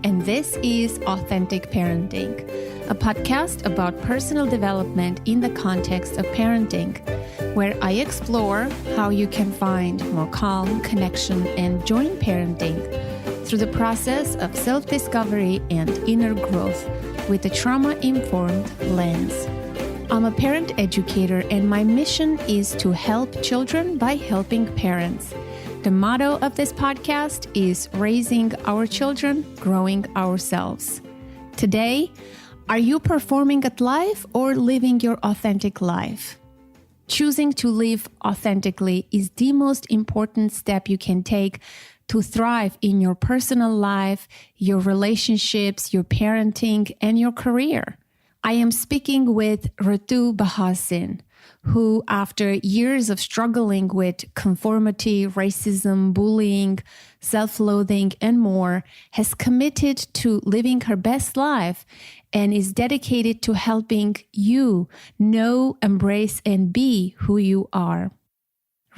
And this is Authentic Parenting, a podcast about personal development in the context of parenting, where I explore how you can find more calm, connection, and joy in parenting through the process of self-discovery and inner growth with a trauma-informed lens. I'm a parent educator, and my mission is to help children by helping parents. The motto of this podcast is raising our children, growing ourselves. Today, are you performing at life or living your authentic life? Choosing to live authentically is the most important step you can take to thrive in your personal life, your relationships, your parenting, and your career. I am speaking with Ritu Bhasin, who, after years of struggling with conformity, racism, bullying, self-loathing, and more, has committed to living her best life and is dedicated to helping you know, embrace, and be who you are.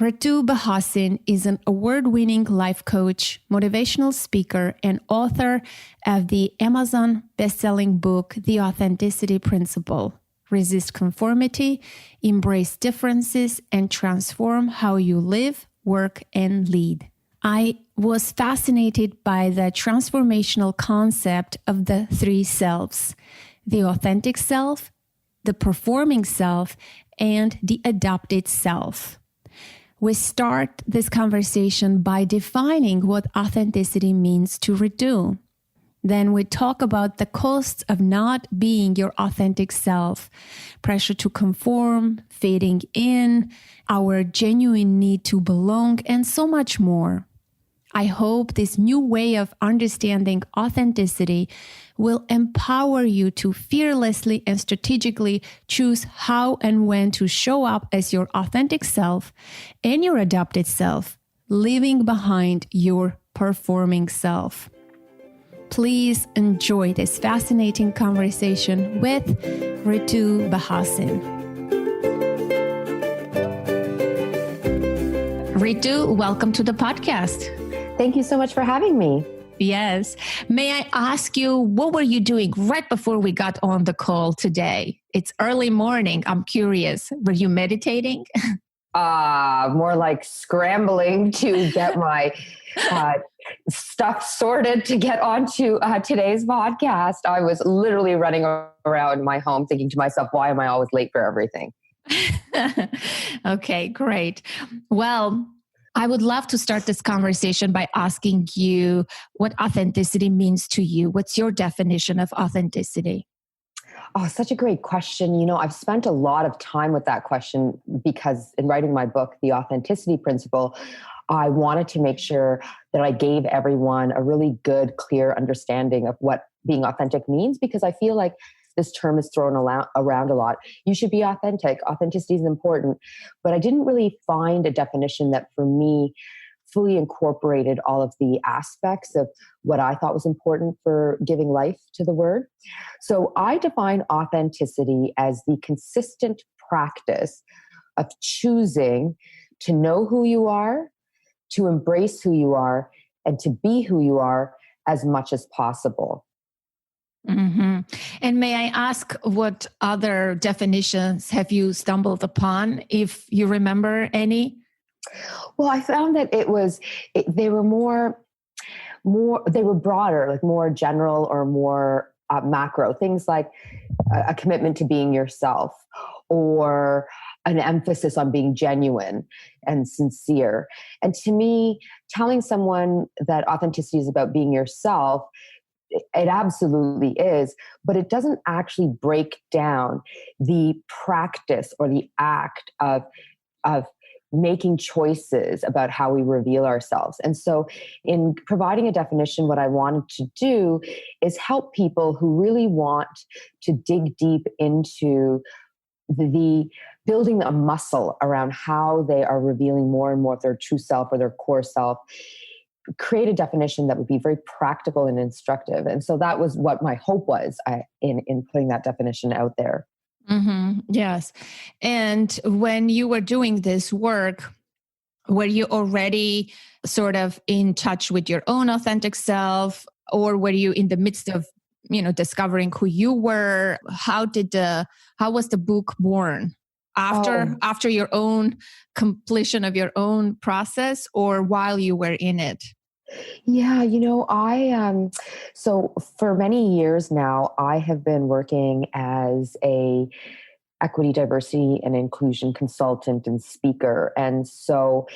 Ritu Bhasin is an award-winning life coach, motivational speaker, and author of the Amazon best-selling book, The Authenticity Principle. Resist conformity, embrace differences, and transform how you live, work, and lead. I was fascinated by the transformational concept of the three selves: the authentic self, the performing self, and the adopted self. We start this conversation by defining what authenticity means to Ritu. Then we talk about the costs of not being your authentic self, pressure to conform, fitting in, our genuine need to belong, and so much more. I hope this new way of understanding authenticity will empower you to fearlessly and strategically choose how and when to show up as your authentic self and your adopted self, leaving behind your performing self. Please enjoy this fascinating conversation with Ritu Bhasin. Ritu, welcome to the podcast. Thank you so much for having me. Yes. May I ask you, what were you doing right before we got on the call today? It's early morning. I'm curious. Were you meditating? More like scrambling to get my stuff sorted to get onto today's podcast. I was literally running around my home thinking to myself, why am I always late for everything? Okay, great. Well, I would love to start this conversation by asking you what authenticity means to you. What's your definition of authenticity? Oh, such a great question. You know, I've spent a lot of time with that question because in writing my book, The Authenticity Principle, I wanted to make sure that I gave everyone a really good, clear understanding of what being authentic means, because I feel like this term is thrown around a lot. You should be authentic. Authenticity is important. But I didn't really find a definition that for me fully incorporated all of the aspects of what I thought was important for giving life to the word. So I define authenticity as the consistent practice of choosing to know who you are, to embrace who you are, and to be who you are as much as possible. Mm-hmm. And may I ask, what other definitions have you stumbled upon, if you remember any? Well, I found that they were more, they were broader, like more general or more macro. Things like a commitment to being yourself, or an emphasis on being genuine and sincere. And to me, telling someone that authenticity is about being yourself, it absolutely is, but it doesn't actually break down the practice or the act of making choices about how we reveal ourselves. And so in providing a definition, what I wanted to do is help people who really want to dig deep into the building a muscle around how they are revealing more and more of their true self or their core self, create a definition that would be very practical and instructive. And so that was what my hope was in putting that definition out there. Mm-hmm. Yes. And when you were doing this work, were you already sort of in touch with your own authentic self, or were you in the midst of, discovering who you were? How was the book born? After your own completion of your own process, or while you were in it? Yeah, so for many years now, I have been working as a equity, diversity, and inclusion consultant and speaker. And so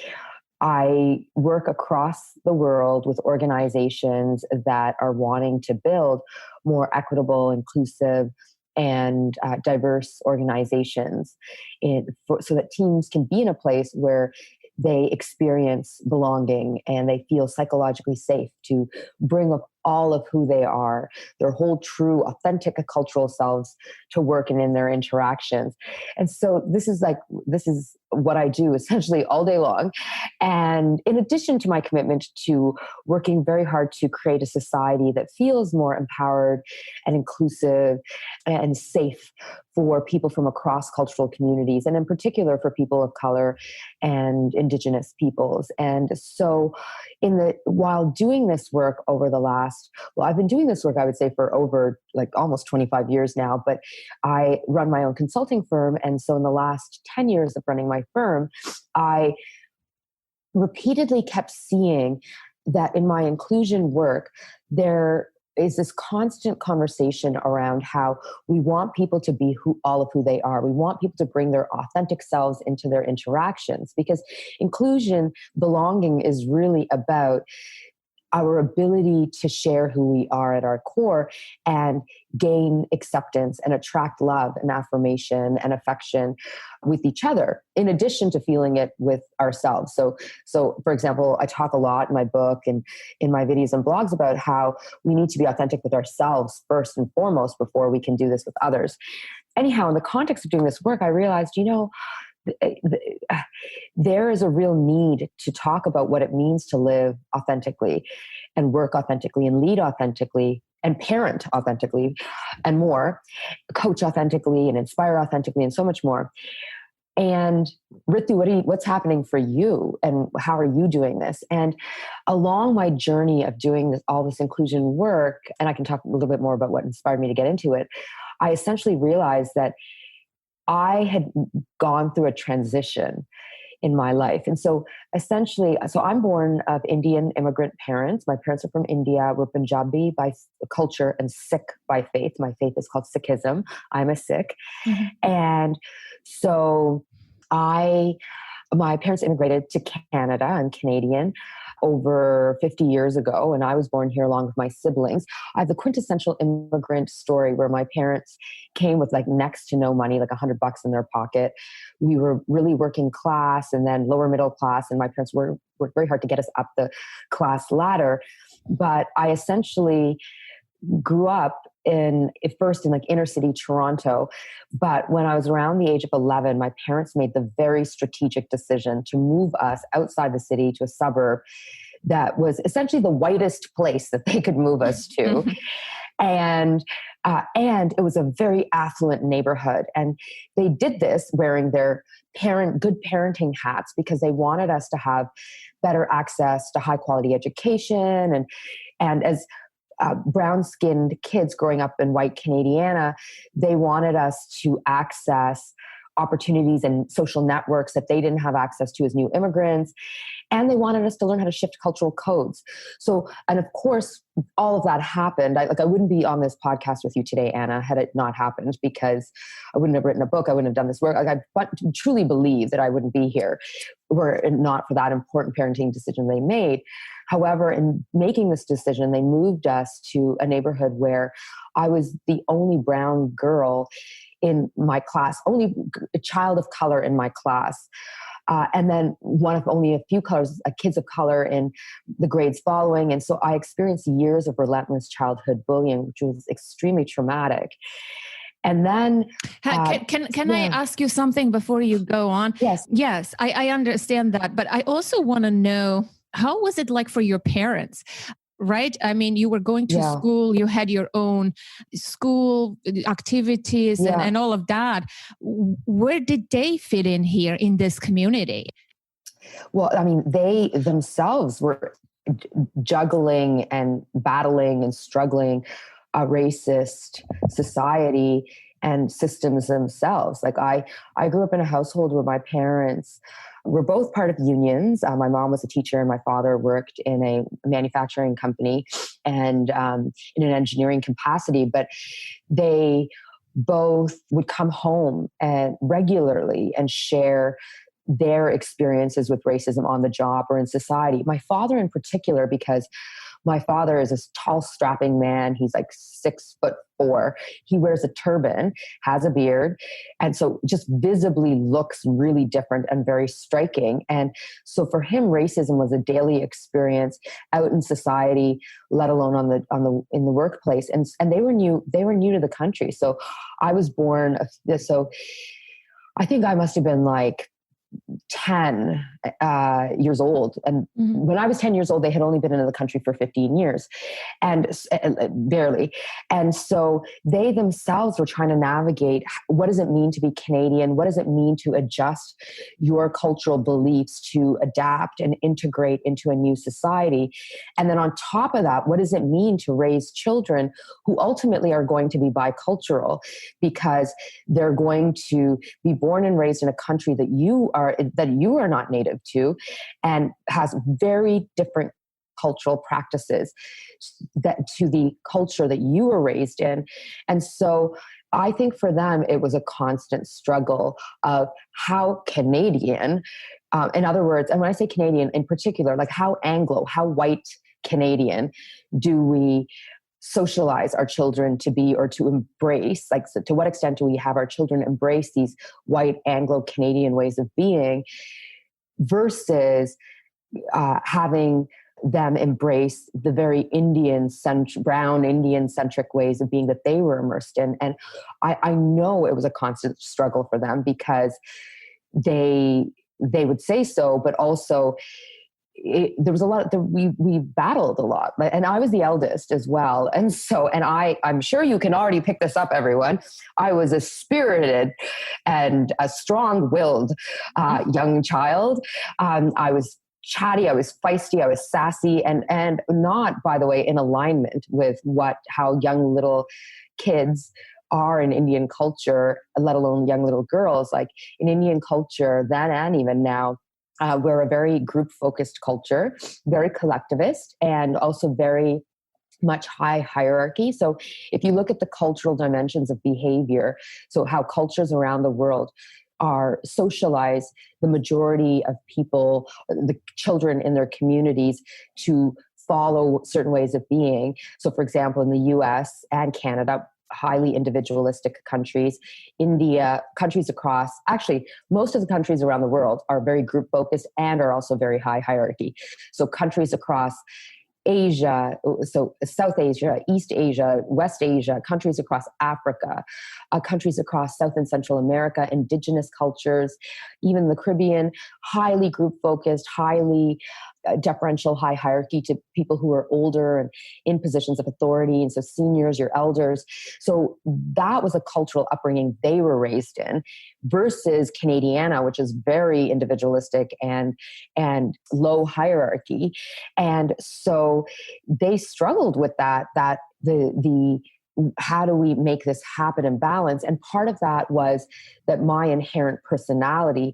I work across the world with organizations that are wanting to build more equitable, inclusive, and diverse organizations so that teams can be in a place where they experience belonging and they feel psychologically safe to bring up all of who they are, their whole true, authentic cultural selves to work and in their interactions. And so this is what I do essentially all day long. And in addition to my commitment to working very hard to create a society that feels more empowered and inclusive and safe for people from across cultural communities, and in particular for people of color and Indigenous peoples. And so while doing this work over the I've been doing this work, I would say, for over almost 25 years now, but I run my own consulting firm. And so in the last 10 years of running my firm, I repeatedly kept seeing that in my inclusion work, there is this constant conversation around how we want people to be all of who they are. We want people to bring their authentic selves into their interactions, because inclusion, belonging, is really about our ability to share who we are at our core and gain acceptance and attract love and affirmation and affection with each other, in addition to feeling it with ourselves. So for example, I talk a lot in my book and in my videos and blogs about how we need to be authentic with ourselves first and foremost before we can do this with others. Anyhow, in the context of doing this work, I realized, there is a real need to talk about what it means to live authentically and work authentically and lead authentically and parent authentically and more, coach authentically and inspire authentically and so much more. And Ritu, what's happening for you and how are you doing this? And along my journey of doing all this inclusion work, and I can talk a little bit more about what inspired me to get into it, I essentially realized that I had gone through a transition in my life. And so essentially, I'm born of Indian immigrant parents. My parents are from India. We're Punjabi by culture and Sikh by faith. My faith is called Sikhism. I'm a Sikh. Mm-hmm. And so my parents immigrated to Canada. I'm Canadian over 50 years ago, and I was born here along with my siblings. I have the quintessential immigrant story where my parents came with next to no money, $100 in their pocket. We were really working class and then lower middle class, and my parents worked very hard to get us up the class ladder. But I essentially grew up first in inner city Toronto. But when I was around the age of 11, my parents made the very strategic decision to move us outside the city to a suburb that was essentially the whitest place that they could move us to. And it was a very affluent neighborhood. And they did this wearing their good parenting hats because they wanted us to have better access to high quality education. And as brown-skinned kids growing up in white Canadiana, they wanted us to access opportunities and social networks that they didn't have access to as new immigrants. And they wanted us to learn how to shift cultural codes. So, and of course, all of that happened. I wouldn't be on this podcast with you today, Anna, had it not happened, because I wouldn't have written a book. I wouldn't have done this work. I truly believe that I wouldn't be here were it not for that important parenting decision they made. However, in making this decision, they moved us to a neighborhood where I was the only brown girl in my class, only a child of color in my class. And then one of only a few kids of color in the grades following. And so I experienced years of relentless childhood bullying, which was extremely traumatic. And then... Can I ask you something before you go on? Yes. Yes, I understand that. But I also want to know how was it like for your parents? Right? I mean, you were going to Yeah. school, you had your own school activities Yeah. and all of that. Where did they fit in here in this community? Well, I mean, they themselves were juggling and battling and struggling a racist society and systems themselves. Like I grew up in a household where my parents were both part of unions. My mom was a teacher and my father worked in a manufacturing company and in an engineering capacity, but they both would come home and regularly and share their experiences with racism on the job or in society. My father in particular, because my father is this tall, strapping man. He's like 6'4". He wears a turban, has a beard, and so just visibly looks really different and very striking. And so for him, racism was a daily experience out in society, let alone in the workplace. And they were new to the country. So I was born. So I think I must have been like 10 years old. And when I was 10 years old, they had only been in the country for 15 years and barely. And so they themselves were trying to navigate, what does it mean to be Canadian? What does it mean to adjust your cultural beliefs to adapt and integrate into a new society? And then on top of that, what does it mean to raise children who ultimately are going to be bicultural because they're going to be born and raised in a country that you are not native to and has very different cultural practices that to the culture that you were raised in. And so I think for them, it was a constant struggle of how Canadian, in other words, and when I say Canadian in particular, like how Anglo, how white Canadian do we socialize our children to be or to embrace, like so to what extent do we have our children embrace these white Anglo-Canadian ways of being versus having them embrace the very brown Indian-centric ways of being that they were immersed in. And I know it was a constant struggle for them because they would say so, but also there was a lot we battled a lot, and I was the eldest as well. And so, and I'm sure you can already pick this up, everyone. I was a spirited and a strong-willed young child. I was chatty, I was feisty, I was sassy, and not, by the way, in alignment with how young little kids are in Indian culture, let alone young little girls. Like in Indian culture then and even now, we're a very group-focused culture, very collectivist, and also very much high hierarchy. So if you look at the cultural dimensions of behavior, so how cultures around the world are socialized, the majority of people, the children in their communities, to follow certain ways of being. So for example, in the US and Canada, highly individualistic countries. India, countries across, actually, most of the countries around the world are very group focused and are also very high hierarchy. So countries across Asia, so South Asia, East Asia, West Asia, countries across Africa, countries across South and Central America, indigenous cultures, even the Caribbean, highly group focused, highly deferential, high hierarchy to people who are older and in positions of authority. And so seniors, your elders. So that was a cultural upbringing they were raised in versus Canadiana, which is very individualistic and low hierarchy. And so they struggled with that the how do we make this happen in balance? And part of that was that my inherent personality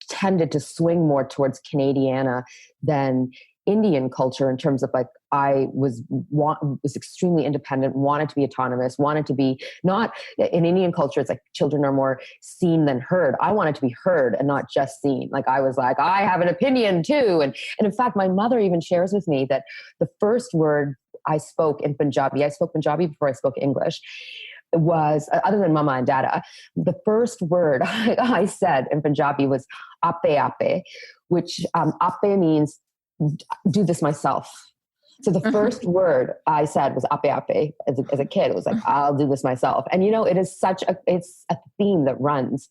tended to swing more towards Canadiana than Indian culture in terms of like I was extremely independent, wanted to be autonomous, wanted to be not in Indian culture. It's like children are more seen than heard. I wanted to be heard and not just seen. Like I was like, I have an opinion too. And in fact, my mother even shares with me that the first word I spoke in Punjabi, I spoke Punjabi before I spoke English, was, other than mama and dada, the first word I said in Punjabi was ape ape, which ape means do this myself. So the first word I said was ape ape as a kid. It was like, I'll do this myself. And it is it's a theme that runs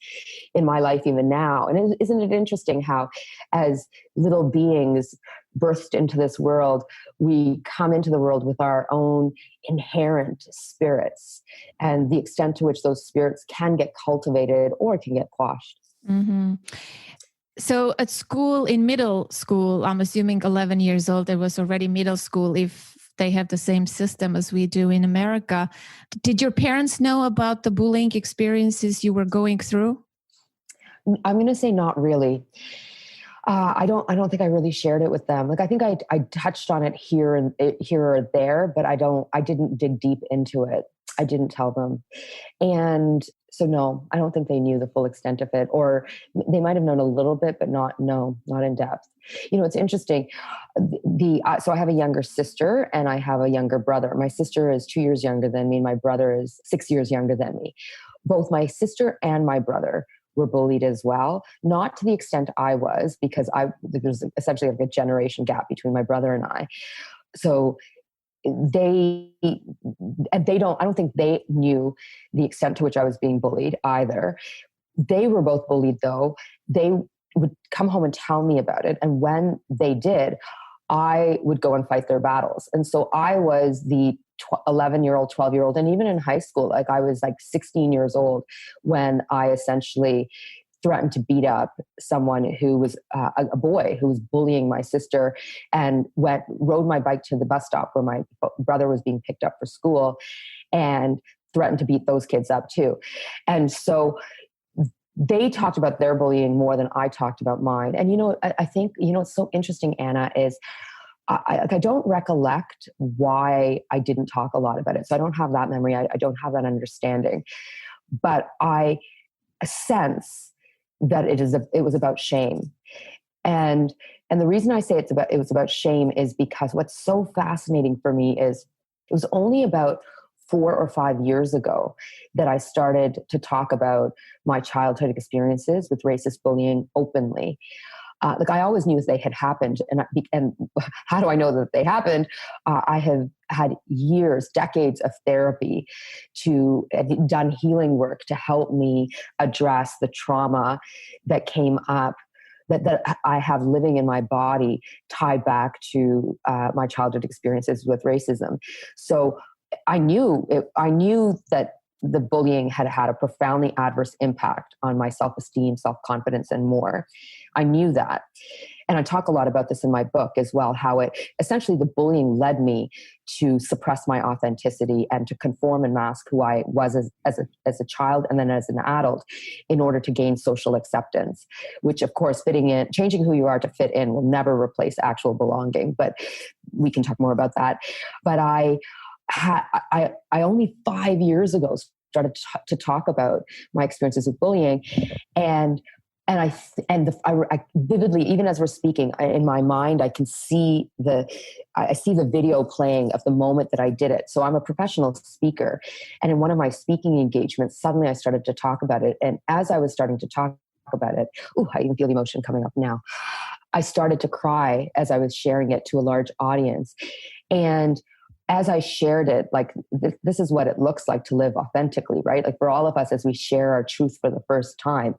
in my life even now. And isn't it interesting how as little beings birthed into this world, we come into the world with our own inherent spirits and the extent to which those spirits can get cultivated or can get quashed. Mm-hmm. So at school, in middle school, I'm assuming 11 years old, there was already middle school if they have the same system as we do in America. Did your parents know about the bullying experiences you were going through? I'm going to say not really. I don't think I really shared it with them. Like, I think I touched on it here or there, but I didn't dig deep into it. I didn't tell them. And so, no, I don't think they knew the full extent of it, or they might've known a little bit, but not in depth. It's interesting. So I have a younger sister and I have a younger brother. My sister is 2 years younger than me. My brother is 6 years younger than me. Both my sister and my brother were bullied as well, not to the extent I was, because there's essentially like a generation gap between my brother and I. So I don't think they knew the extent to which I was being bullied either. They were both bullied though. They would come home and tell me about it. And when they did, I would go and fight their battles. And so I was the 11-year-old, 12-year-old, and even in high school, like I was like 16 years old when I essentially threatened to beat up someone who was a boy who was bullying my sister, and rode my bike to the bus stop where my brother was being picked up for school, and threatened to beat those kids up too. And so they talked about their bullying more than I talked about mine. And, I think, what's so interesting, Anna, is I don't recollect why I didn't talk a lot about it. So I don't have that memory. I don't have that understanding, but I sense that it was about shame. And the reason I say it was about shame is because what's so fascinating for me is it was only about 4 or 5 years ago that I started to talk about my childhood experiences with racist bullying openly. I always knew they had happened, and how do I know that they happened? I have had years, decades of therapy done healing work to help me address the trauma that came up that I have living in my body, tied back to my childhood experiences with racism. So I knew that the bullying had had a profoundly adverse impact on my self-esteem, self-confidence, and more. I knew that. And I talk a lot about this in my book as well, how essentially the bullying led me to suppress my authenticity and to conform and mask who I was as a child and then as an adult in order to gain social acceptance, which of course changing who you are to fit in will never replace actual belonging, but we can talk more about that. But I only 5 years ago started to talk about my experiences with bullying, and I vividly, even as we're speaking, in my mind, I can see I see the video playing of the moment that I did it. So I'm a professional speaker, and in one of my speaking engagements, suddenly I started to talk about it, and as I was starting to talk about it, I even feel the emotion coming up now. I started to cry as I was sharing it to a large audience, and as I shared it, like this is what it looks like to live authentically, right? Like for all of us, as we share our truth for the first time,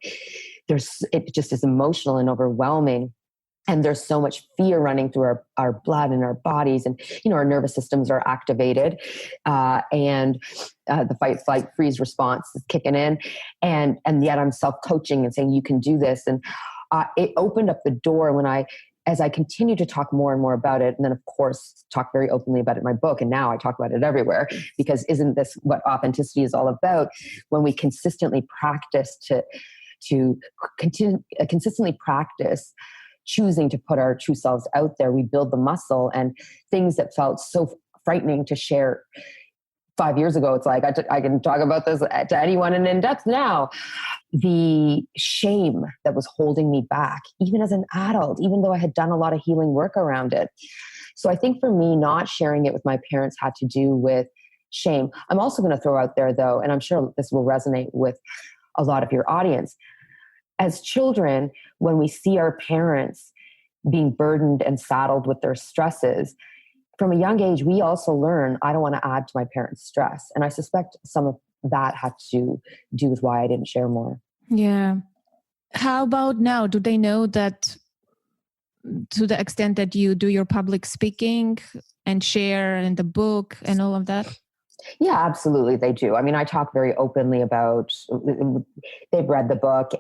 it just is emotional and overwhelming. And there's so much fear running through our blood and our bodies, and our nervous systems are activated, and the fight, flight, freeze response is kicking in, and yet I'm self-coaching and saying you can do this, and it opened up the door as I continue to talk more and more about it, and then of course talk very openly about it in my book, and now I talk about it everywhere, because isn't this what authenticity is all about? When we consistently practice consistently practice choosing to put our true selves out there, we build the muscle, and things that felt so frightening to share 5 years ago, it's like I can talk about this to anyone and in depth now. The shame that was holding me back, even as an adult, even though I had done a lot of healing work around it. So I think for me, not sharing it with my parents had to do with shame. I'm also going to throw out there, though, and I'm sure this will resonate with a lot of your audience. As children, when we see our parents being burdened and saddled with their stresses, from a young age, we also learn, I don't want to add to my parents' stress. And I suspect some of that had to do with why I didn't share more. Yeah. How about now? Do they know that to the extent that you do your public speaking and share in the book and all of that? Yeah, absolutely. They do. I mean, I talk very openly about, they've read the book,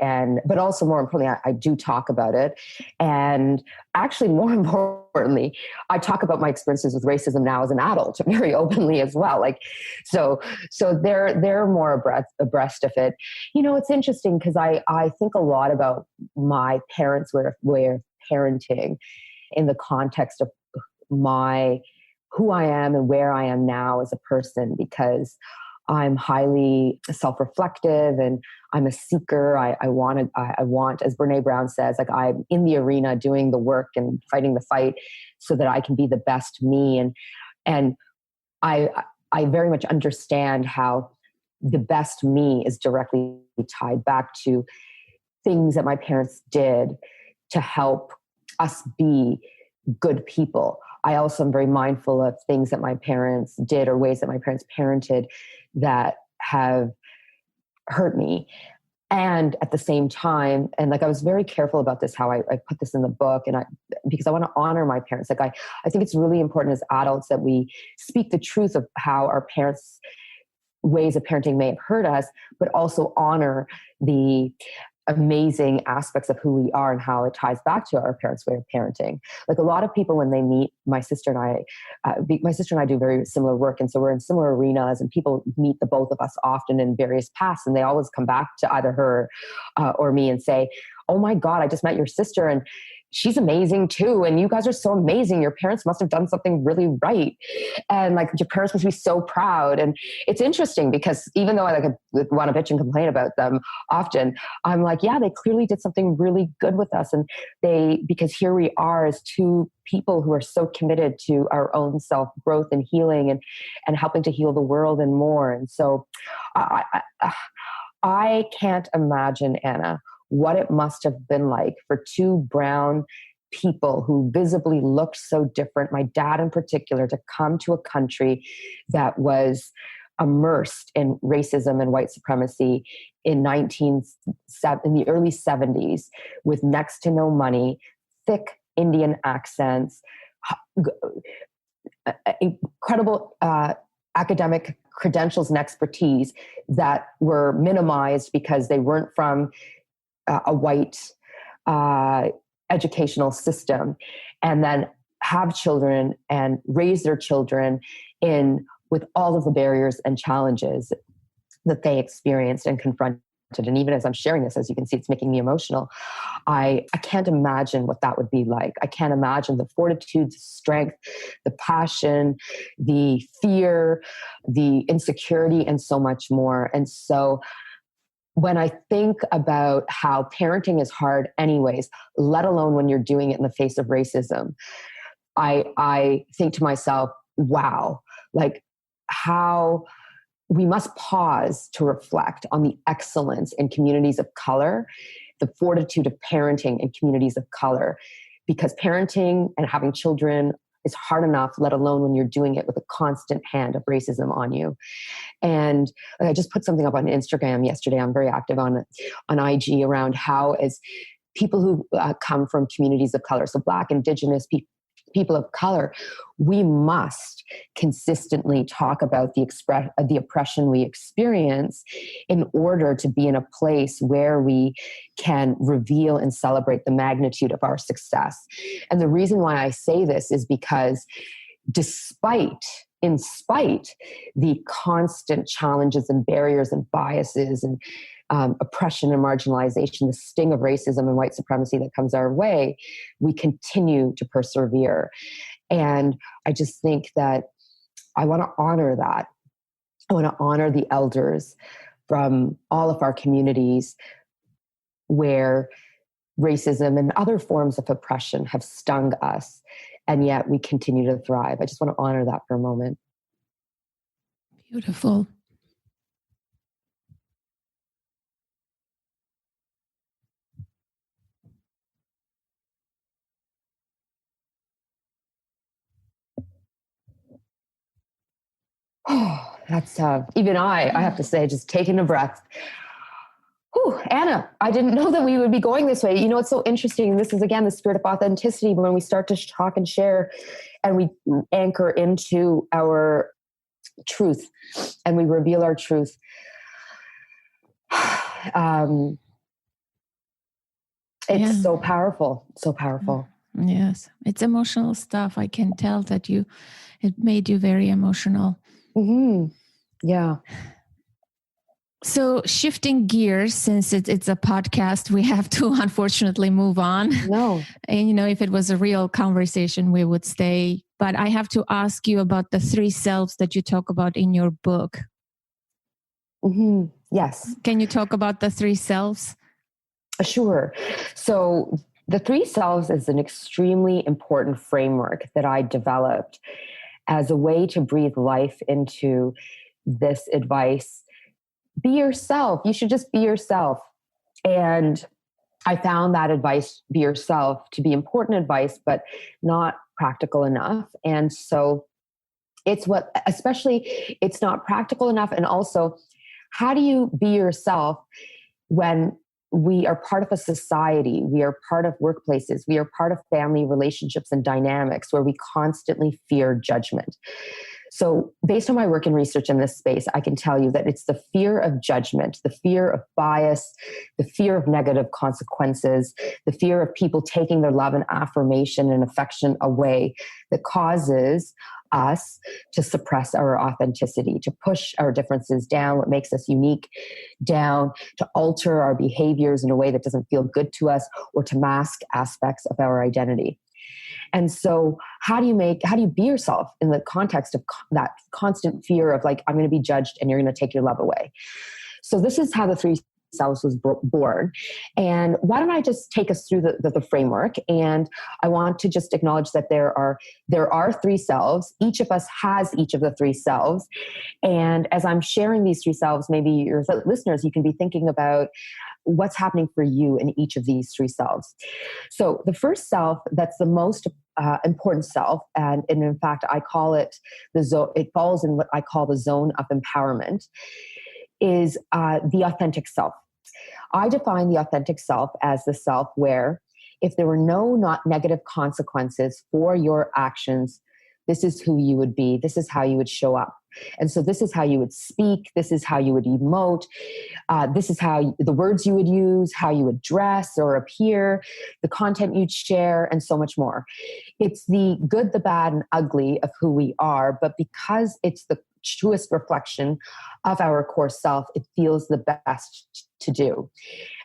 but also more importantly, I do talk about it. And actually, more importantly, I talk about my experiences with racism now as an adult very openly as well. So they're more abreast of it. It's interesting because I think a lot about my parents' way of parenting in the context of who I am and where I am now as a person, because I'm highly self-reflective and I'm a seeker. I want, as Brene Brown says, I'm in the arena doing the work and fighting the fight so that I can be the best me. And I very much understand how the best me is directly tied back to things that my parents did to help us be good people. I also am very mindful of things that my parents did or ways that my parents parented that have hurt me. And at the same time, and I was very careful about this, how I put this in the book, because I want to honor my parents. I think it's really important as adults that we speak the truth of how our parents' ways of parenting may have hurt us, but also honor the amazing aspects of who we are and how it ties back to our parents' way of parenting. A lot of people, when they meet my sister and I do very similar work. And so we're in similar arenas, and people meet the both of us often in various paths. And they always come back to either her or me and say, "Oh my God, I just met your sister and she's amazing too. And you guys are so amazing. Your parents must have done something really right. And your parents must be so proud." And it's interesting because even though I want to bitch and complain about them often, I'm yeah, they clearly did something really good with us. And because here we are as two people who are so committed to our own self-growth and healing and helping to heal the world and more. And so I can't imagine, Anna, what it must have been like for two brown people who visibly looked so different, my dad in particular, to come to a country that was immersed in racism and white supremacy in the early 70s with next to no money, thick Indian accents, incredible academic credentials and expertise that were minimized because they weren't from a white educational system, and then have children and raise their children with all of the barriers and challenges that they experienced and confronted. And even as I'm sharing this, as you can see, it's making me emotional. I can't imagine what that would be like. I can't imagine the fortitude, the strength, the passion, the fear, the insecurity, and so much more. And so when I think about how parenting is hard anyways, let alone when you're doing it in the face of racism, I think to myself, wow, how we must pause to reflect on the excellence in communities of color, the fortitude of parenting in communities of color, because parenting and having children is hard enough, let alone when you're doing it with a constant hand of racism on you. And I just put something up on Instagram yesterday. I'm very active on IG around how, as people who come from communities of color, so Black, Indigenous people of color, we must consistently talk about the oppression we experience in order to be in a place where we can reveal and celebrate the magnitude of our success. And the reason why I say this is because in spite the constant challenges and barriers and biases and oppression and marginalization, the sting of racism and white supremacy that comes our way, we continue to persevere. And I just think that I want to honor that. I want to honor the elders from all of our communities where racism and other forms of oppression have stung us, and yet we continue to thrive. I just want to honor that for a moment. Beautiful. Oh, that's even I have to say, just taking a breath. Whew, Anna, I didn't know that we would be going this way. It's so interesting. This is, again, the spirit of authenticity. When we start to talk and share and we anchor into our truth and we reveal our truth, it's so powerful, so powerful. Yes, it's emotional stuff. I can tell that it made you very emotional. Mm-hmm. Yeah. So shifting gears, since it's a podcast, we have to unfortunately move on. No. And, if it was a real conversation, we would stay. But I have to ask you about the 3 selves that you talk about in your book. Mm-hmm. Yes. Can you talk about the 3 selves? Sure. So the 3 selves is an extremely important framework that I developed as a way to breathe life into this advice. Be yourself. You should just be yourself. And I found that advice, be yourself, to be important advice, but not practical enough. And so it's not practical enough. And also, how do you be yourself when we are part of a society, we are part of workplaces, we are part of family relationships and dynamics where we constantly fear judgment? So based on my work and research in this space, I can tell you that it's the fear of judgment, the fear of bias, the fear of negative consequences, the fear of people taking their love and affirmation and affection away that causes us to suppress our authenticity, to push our differences down, what makes us unique down, to alter our behaviors in a way that doesn't feel good to us, or to mask aspects of our identity. And so how do you be yourself in the context of that constant fear of like, I'm going to be judged and you're going to take your love away? So this is how the 3 selves was born. And why don't I just take us through the framework? And I want to just acknowledge that there are 3 selves. Each of us has each of the 3 selves. And as I'm sharing these 3 selves, maybe your listeners, you can be thinking about what's happening for you in each of these 3 selves. So the first self, that's the most important self, and in fact, I call it the zone. It falls in what I call the zone of empowerment, is the authentic self. I define the authentic self as the self where, if there were no not negative consequences for your actions, this is who you would be. This is how you would show up. And so this is how you would speak. This is how you would emote. This is how the words you would use, how you would dress or appear, the content you'd share, and so much more. It's the good, the bad, and ugly of who we are. But because it's the truest reflection of our core self, it feels the best to do.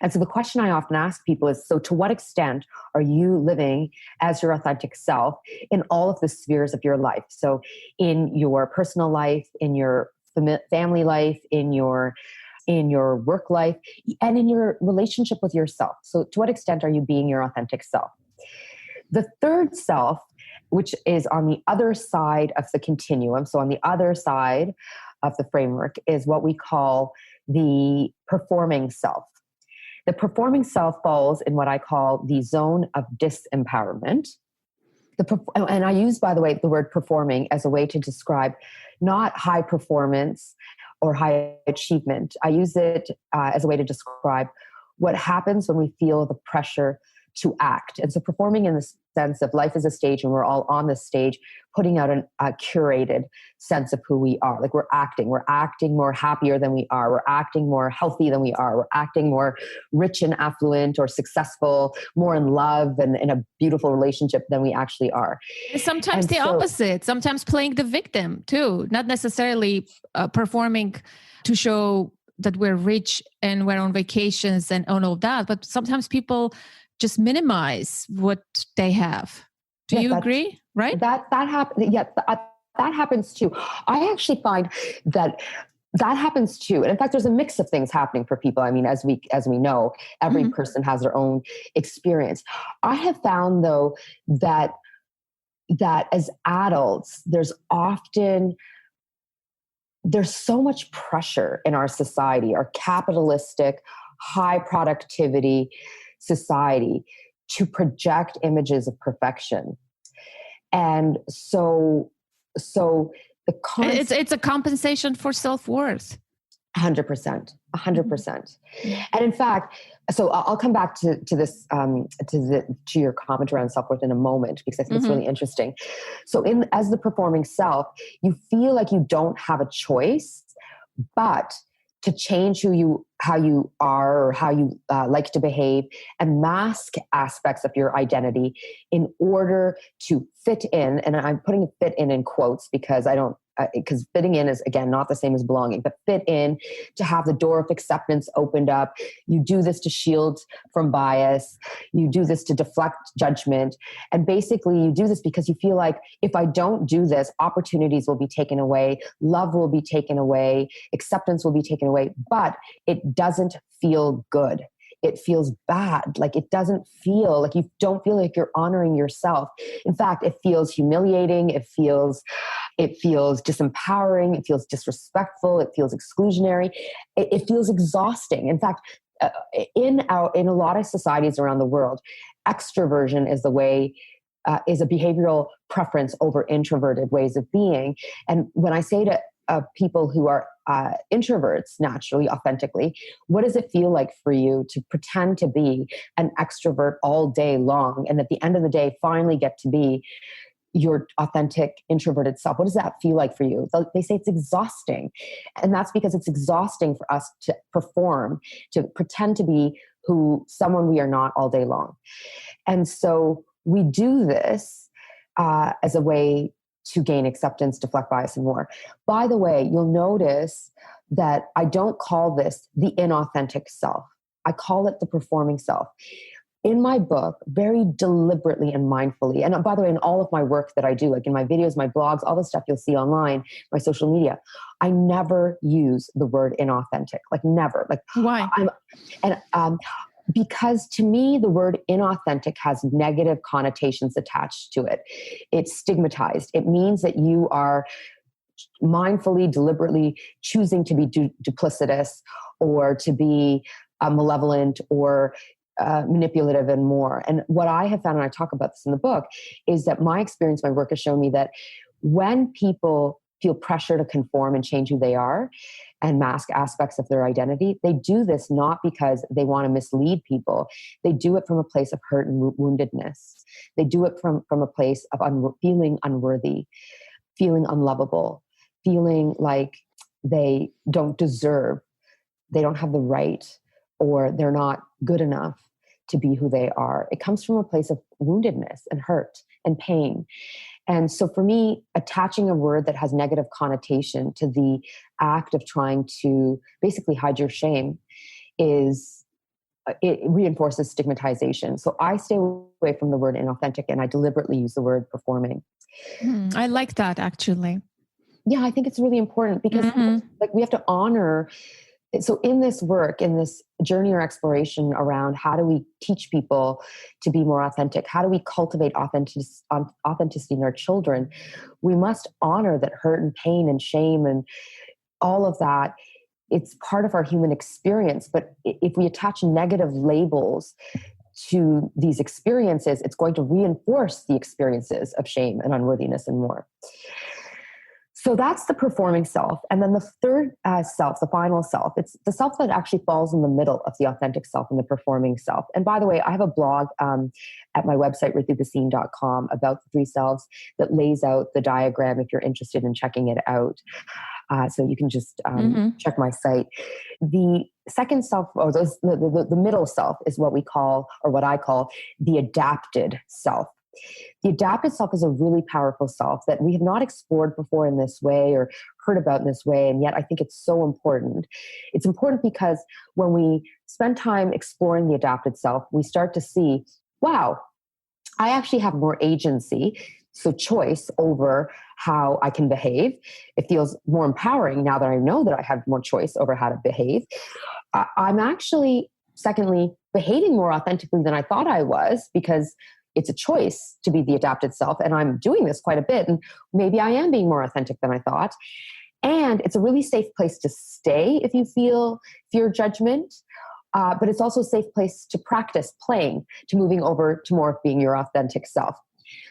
And so the question I often ask people is, so to what extent are you living as your authentic self in all of the spheres of your life? So in your personal life, in your family life, in your work life, and in your relationship with yourself. So to what extent are you being your authentic self? The third self, which is on the other side of the continuum, so on the other side of the framework, is what we call the performing self. The performing self falls in what I call the zone of disempowerment. And I use, by the way, the word performing as a way to describe not high performance or high achievement. I use it as a way to describe what happens when we feel the pressure to act. And so performing in the sense of life is a stage, and we're all on this stage putting out a curated sense of who we are. Like we're acting more happier than we are. We're acting more healthy than we are. We're acting more rich and affluent or successful, more in love and in a beautiful relationship than we actually are. Sometimes the opposite, sometimes playing the victim too, not necessarily performing to show that we're rich and we're on vacations and all of that, but sometimes people just minimize what they have. Do you agree? Right? That happens. Yeah, that happens too. I actually find that happens too. And in fact, there's a mix of things happening for people. I mean, as we know, every person has their own experience. I have found though that as adults, there's so much pressure in our society, our capitalistic, high productivity society, to project images of perfection. And so the it's a compensation for self-worth. 100%, 100%. And in fact, so I'll come back to this, to your comment around self-worth in a moment, because I think it's really interesting. So as the performing self, you feel like you don't have a choice, but to change how you are, or how you like to behave, and mask aspects of your identity in order to fit in. And I'm putting fit in quotes because because fitting in is, again, not the same as belonging, but fit in, to have the door of acceptance opened up. You do this to shield from bias. You do this to deflect judgment. And basically you do this because you feel like, if I don't do this, opportunities will be taken away, love will be taken away, acceptance will be taken away, but it doesn't feel good. It feels bad. Like, it doesn't feel like, you don't feel like you're honoring yourself. In fact, it feels humiliating. It feels disempowering. It feels disrespectful. It feels exclusionary. It feels exhausting. In fact, in a lot of societies around the world, extroversion is a behavioral preference over introverted ways of being. And when I say to people who are introverts naturally, authentically, what does it feel like for you to pretend to be an extrovert all day long, and at the end of the day finally get to be your authentic introverted self? What does that feel like for you? They say it's exhausting. And that's because it's exhausting for us to perform, to pretend to be someone we are not all day long. And so we do this as a way to gain acceptance, deflect bias, and more. By the way, you'll notice that I don't call this the inauthentic self. I call it the performing self. In my book, very deliberately and mindfully, and by the way, in all of my work that I do, like in my videos, my blogs, all the stuff you'll see online, my social media, I never use the word inauthentic, like never. Like, why? Because to me, the word inauthentic has negative connotations attached to it. It's stigmatized. It means that you are mindfully, deliberately choosing to be duplicitous, or to be malevolent, or manipulative, and more. And what I have found, and I talk about this in the book, is that my experience, my work has shown me that when people feel pressure to conform and change who they are and mask aspects of their identity, they do this not because they want to mislead people. They do it from a place of hurt and woundedness. They do it from a place of feeling unworthy, feeling unlovable, feeling like they don't deserve, they don't have the right, or they're not good enough to be who they are. It comes from a place of woundedness and hurt and pain. And so for me, attaching a word that has negative connotation to the act of trying to basically hide your shame it reinforces stigmatization. So I stay away from the word inauthentic, and I deliberately use the word performing. I like that, actually. Yeah, I think it's really important because like, we have to honor. So in this work, in this journey or exploration around how do we teach people to be more authentic, how do we cultivate authenticity in our children, we must honor that hurt and pain and shame and all of that, it's part of our human experience. But if we attach negative labels to these experiences, it's going to reinforce the experiences of shame and unworthiness and more. So that's the performing self. And then the third self, the final self, it's the self that actually falls in the middle of the authentic self and the performing self. And by the way, I have a blog at my website, ritubhasin.com, about the three selves that lays out the diagram if you're interested in checking it out. So you can just check my site. The second self, or the middle self, is what we call, or what I call, the adapted self. The adapted self is a really powerful self that we have not explored before in this way or heard about in this way. And yet I think it's so important. It's important because when we spend time exploring the adapted self, we start to see, wow, I actually have more agency, so choice over how I can behave. It feels more empowering now that I know that I have more choice over how to behave. I'm actually, secondly, behaving more authentically than I thought I was, because it's a choice to be the adapted self. And I'm doing this quite a bit. And maybe I am being more authentic than I thought. And it's a really safe place to stay if you feel fear judgment. But it's also a safe place to practice playing, to moving over to more of being your authentic self.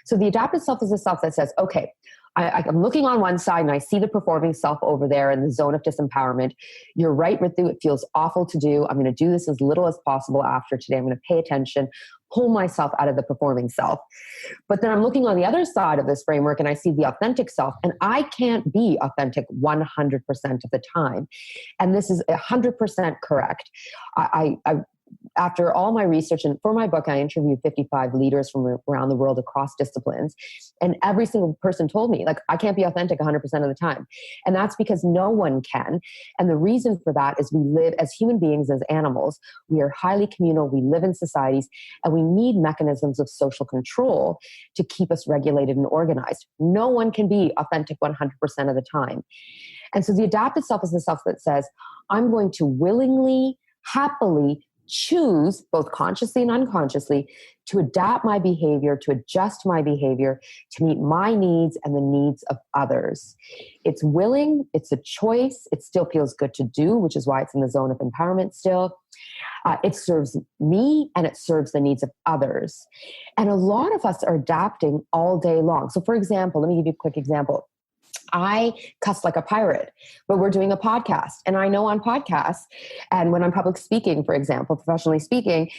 So the adapted self is a self that says, okay, I'm looking on one side and I see the performing self over there in the zone of disempowerment. You're right, Ritu. It feels awful to do. I'm going to do this as little as possible after today. I'm going to pay attention, pull myself out of the performing self. But then I'm looking on the other side of this framework and I see the authentic self, and I can't be authentic 100% of the time. And this is 100% correct. I after all my research, and for my book, I interviewed 55 leaders from around the world across disciplines. And every single person told me, like, I can't be authentic 100% of the time. And that's because no one can. And the reason for that is we live as human beings, as animals. We are highly communal. We live in societies, and we need mechanisms of social control to keep us regulated and organized. No one can be authentic 100% of the time. And so the adapted self is the self that says, I'm going to willingly, happily choose, both consciously and unconsciously, to adapt my behavior, to adjust my behavior, to meet my needs and the needs of others. It's willing, it's a choice, it still feels good to do, which is why it's in the zone of empowerment still. It serves me and it serves the needs of others. And a lot of us are adapting all day long. So for example, let me give you a quick example. I cuss like a pirate, but we're doing a podcast. And I know on podcasts, and when I'm public speaking, for example, professionally speaking,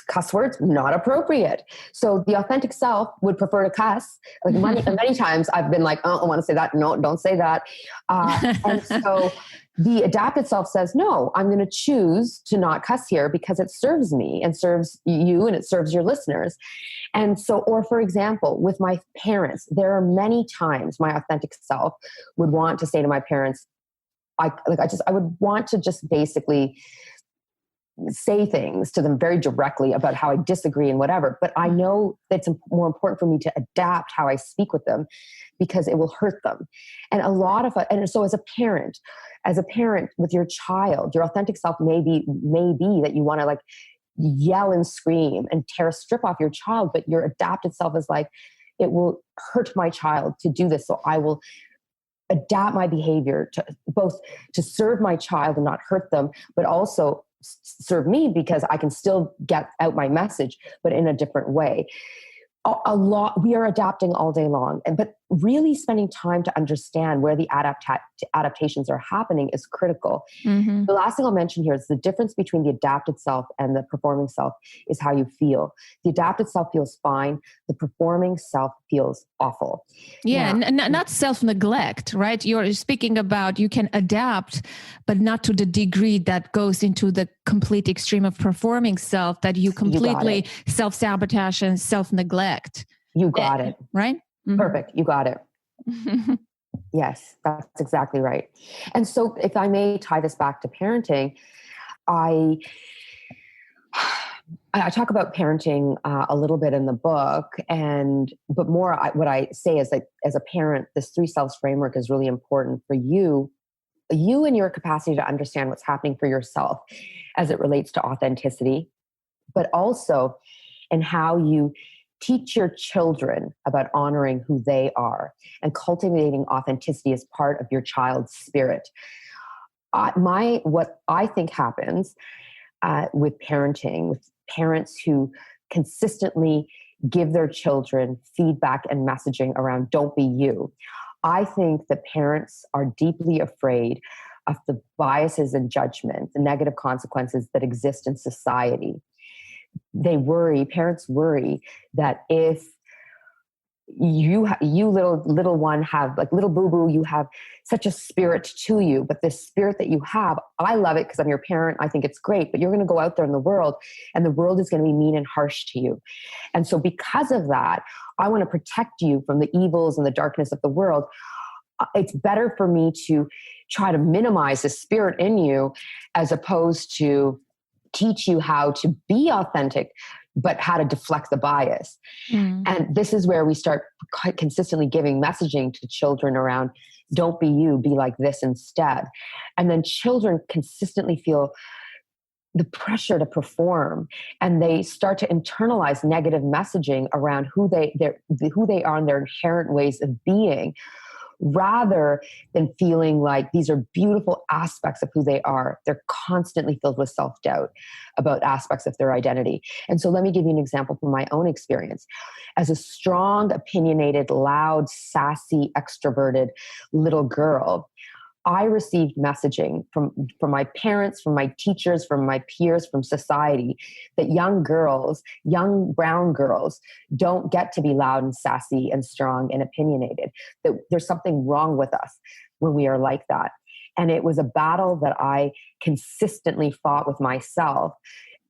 cuss words, not appropriate. So the authentic self would prefer to cuss. Like many times I've been like, oh, I want to say that. No, don't say that. And so the adapted self says, no, I'm going to choose to not cuss here because it serves me and serves you and it serves your listeners. And so, or for example, with my parents, there are many times my authentic self would want to say to my parents, I would want to just basically say things to them very directly about how I disagree and whatever. But I know it's more important for me to adapt how I speak with them because it will hurt them. And and so as a parent with your child, your authentic self may be that you want to like yell and scream and tear a strip off your child, but your adapted self is like, it will hurt my child to do this. So I will adapt my behavior to both to serve my child and not hurt them, but also serve me because I can still get out my message, but in a different way. We are adapting all day long, but really spending time to understand where the adaptations are happening is critical. Mm-hmm. The last thing I'll mention here is the difference between the adapted self and the performing self is how you feel. The adapted self feels fine. The performing self feels awful. Yeah, not self-neglect, right? You're speaking about you can adapt, but not to the degree that goes into the complete extreme of performing self that you completely self-sabotage and self-neglect. You got it. Right? Mm-hmm. Perfect. You got it. Yes, that's exactly right. And so if I may tie this back to parenting, I talk about parenting a little bit in the book, but more what I say is that as a parent, this 3 selves framework is really important for you and your capacity to understand what's happening for yourself as it relates to authenticity, but also in how you teach your children about honoring who they are and cultivating authenticity as part of your child's spirit. What I think happens with parenting, with parents who consistently give their children feedback and messaging around don't be you. I think that parents are deeply afraid of the biases and judgment, the negative consequences that exist in society. Parents worry that if you little one have like little boo-boo, you have such a spirit to you, but this spirit that you have, I love it because I'm your parent. I think it's great, but you're going to go out there in the world and the world is going to be mean and harsh to you. And so because of that, I want to protect you from the evils and the darkness of the world. It's better for me to try to minimize the spirit in you as opposed to teach you how to be authentic, but how to deflect the bias. And this is where we start consistently giving messaging to children around, don't be you, be like this instead. And then children consistently feel the pressure to perform, and they start to internalize negative messaging around who they are and their inherent ways of being, rather than feeling like these are beautiful aspects of who they are. They're constantly filled with self-doubt about aspects of their identity. And so let me give you an example from my own experience. As a strong, opinionated, loud, sassy, extroverted little girl, I received messaging from my parents, from my teachers, from my peers, from society, that young girls, young brown girls, don't get to be loud and sassy and strong and opinionated, that there's something wrong with us when we are like that. And it was a battle that I consistently fought with myself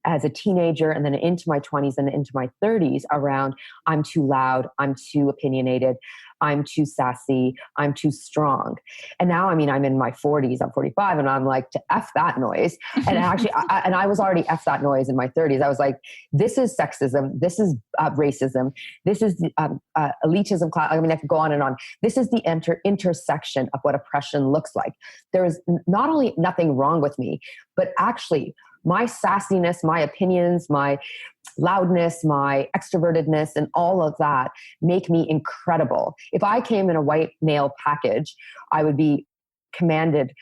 as a teenager and then into my 20s and into my 30s around, I'm too loud, I'm too opinionated, I'm too sassy, I'm too strong. And now, I'm in my 40s, I'm 45, and I'm like, to F that noise. And actually, I was already F that noise in my 30s. I was like, this is sexism, this is racism, this is elitism, I could go on and on. This is the intersection of what oppression looks like. There is not only nothing wrong with me, but actually, my sassiness, my opinions, my loudness, my extrovertedness, and all of that make me incredible. If I came in a white male package, I would be commended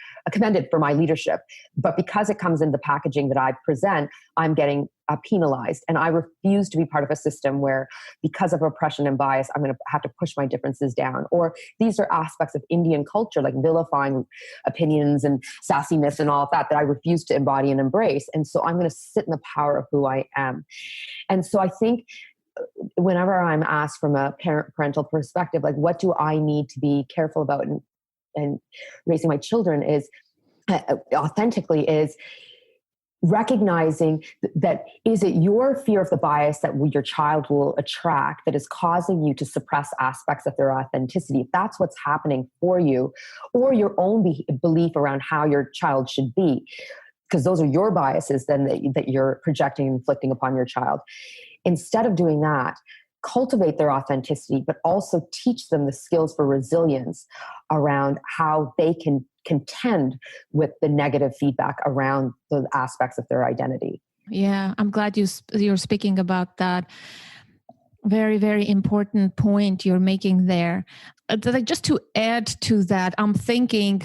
for my leadership. But because it comes in the packaging that I present, I'm getting penalized. And I refuse to be part of a system where, because of oppression and bias, I'm going to have to push my differences down. Or these are aspects of Indian culture, like vilifying opinions and sassiness and all of that I refuse to embody and embrace. And so I'm going to sit in the power of who I am. And so I think whenever I'm asked from a parental perspective, like, what do I need to be careful about and raising my children is authentically is recognizing that, is it your fear of the bias that your child will attract that is causing you to suppress aspects of their authenticity? If that's what's happening for you, or your own belief around how your child should be, because those are your biases then that you're projecting and inflicting upon your child. Instead of doing that, cultivate their authenticity, but also teach them the skills for resilience around how they can contend with the negative feedback around the aspects of their identity. Yeah, I'm glad you're speaking about that. Very, very important point you're making there. Just to add to that, I'm thinking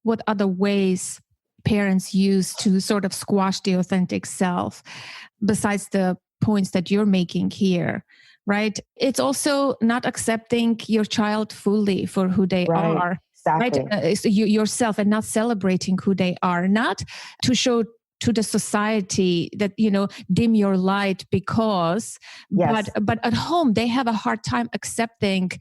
what other ways parents use to sort of squash the authentic self, besides the points that you're making here. Right? It's also not accepting your child fully for who they are. Exactly. Right? So yourself, and not celebrating who they are, not to show to the society that, dim your light because, yes. but at home, they have a hard time accepting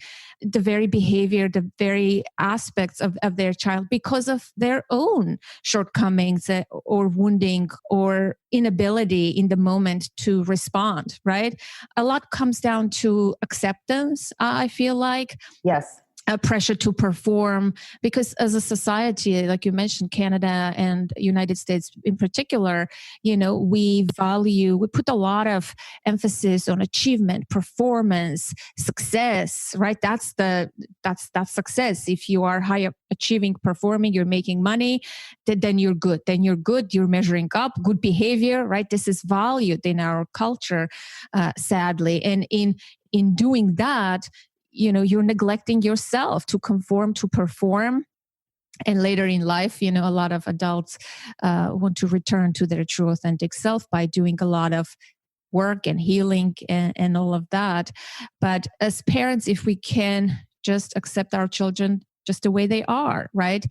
the very behavior, the very aspects of their child because of their own shortcomings or wounding or inability in the moment to respond, right? A lot comes down to acceptance, I feel like. Yes. A pressure to perform, because as a society, like you mentioned, Canada and United States in particular, we put a lot of emphasis on achievement, performance, success, right? That's success. If you are high achieving, performing, you're making money, then you're good. You're measuring up, good behavior, right? This is valued in our culture, sadly. And in doing that, you're neglecting yourself to conform, to perform. And later in life, a lot of adults want to return to their true authentic self by doing a lot of work and healing and all of that. But as parents, if we can just accept our children just the way they are, right?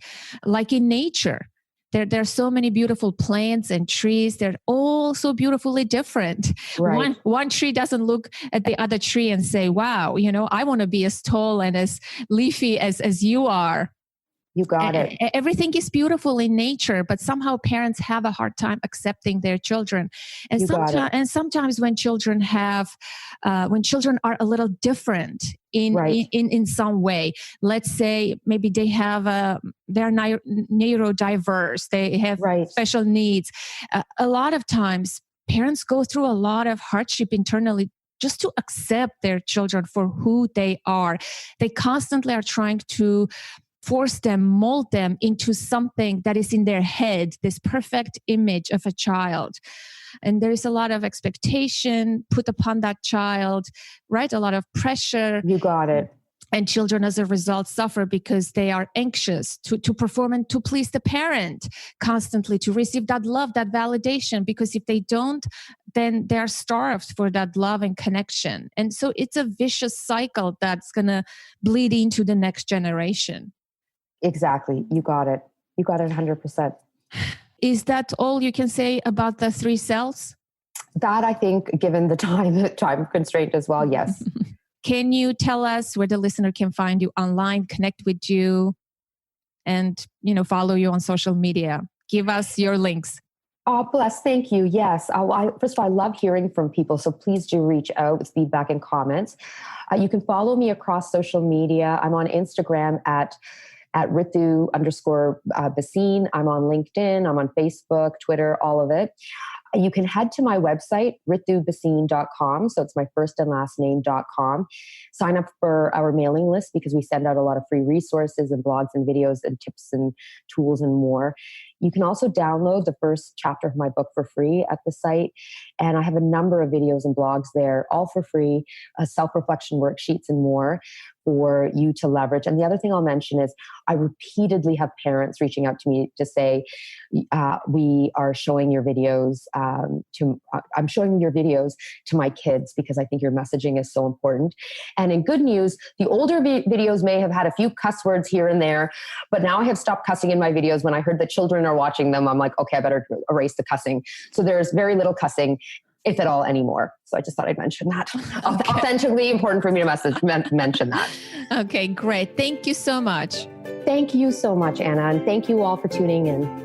Like in nature. There are so many beautiful plants and trees. They're all so beautifully different. Right. One tree doesn't look at the other tree and say, wow, I want to be as tall and as leafy as you are. You got it. Everything is beautiful in nature, but somehow parents have a hard time accepting their children. And sometimes when children are a little different in some way, let's say maybe they're neurodiverse, they have special needs. A lot of times parents go through a lot of hardship internally just to accept their children for who they are. They constantly are trying to force them, mold them into something that is in their head, this perfect image of a child. And there is a lot of expectation put upon that child, right? A lot of pressure. You got it. And children, as a result, suffer because they are anxious to perform and to please the parent constantly, to receive that love, that validation. Because if they don't, then they're starved for that love and connection. And so it's a vicious cycle that's going to bleed into the next generation. Exactly. You got it. You got it 100%. Is that all you can say about the 3 selves? That, I think, given the time constraint as well, yes. Can you tell us where the listener can find you online, connect with you, and follow you on social media? Give us your links. Oh, bless. Thank you. Yes. First of all, I love hearing from people. So please do reach out with feedback and comments. You can follow me across social media. I'm on Instagram at Ritu_Bhasin. I'm on LinkedIn. I'm on Facebook, Twitter, all of it. You can head to my website, ritubhasin.com. So it's my first and last name.com. Sign up for our mailing list because we send out a lot of free resources and blogs and videos and tips and tools and more. You can also download the first chapter of my book for free at the site. And I have a number of videos and blogs there, all for free, self-reflection worksheets and more for you to leverage. And the other thing I'll mention is I repeatedly have parents reaching out to me to say, we are showing your videos I'm showing your videos to my kids because I think your messaging is so important. And in good news, the older videos may have had a few cuss words here and there, but now I have stopped cussing in my videos. When I heard that children are watching them, I'm like, okay, I better erase the cussing. So there's very little cussing, if at all, anymore. So I just thought I'd mention that. Okay. Authentically important for me to mention that. Okay, great. Thank you so much. Thank you so much, Anna. And thank you all for tuning in.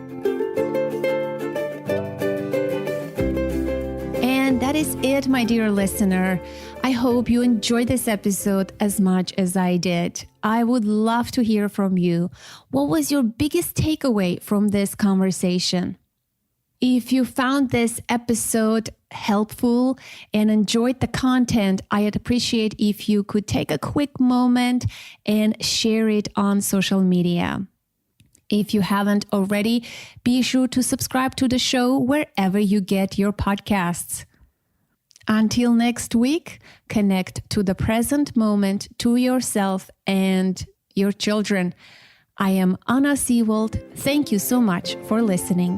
And that is it, my dear listener. I hope you enjoyed this episode as much as I did. I would love to hear from you. What was your biggest takeaway from this conversation? If you found this episode helpful and enjoyed the content, I'd appreciate if you could take a quick moment and share it on social media. If you haven't already, be sure to subscribe to the show wherever you get your podcasts. Until next week, connect to the present moment, to yourself and your children. I am Anna Seewald. Thank you so much for listening.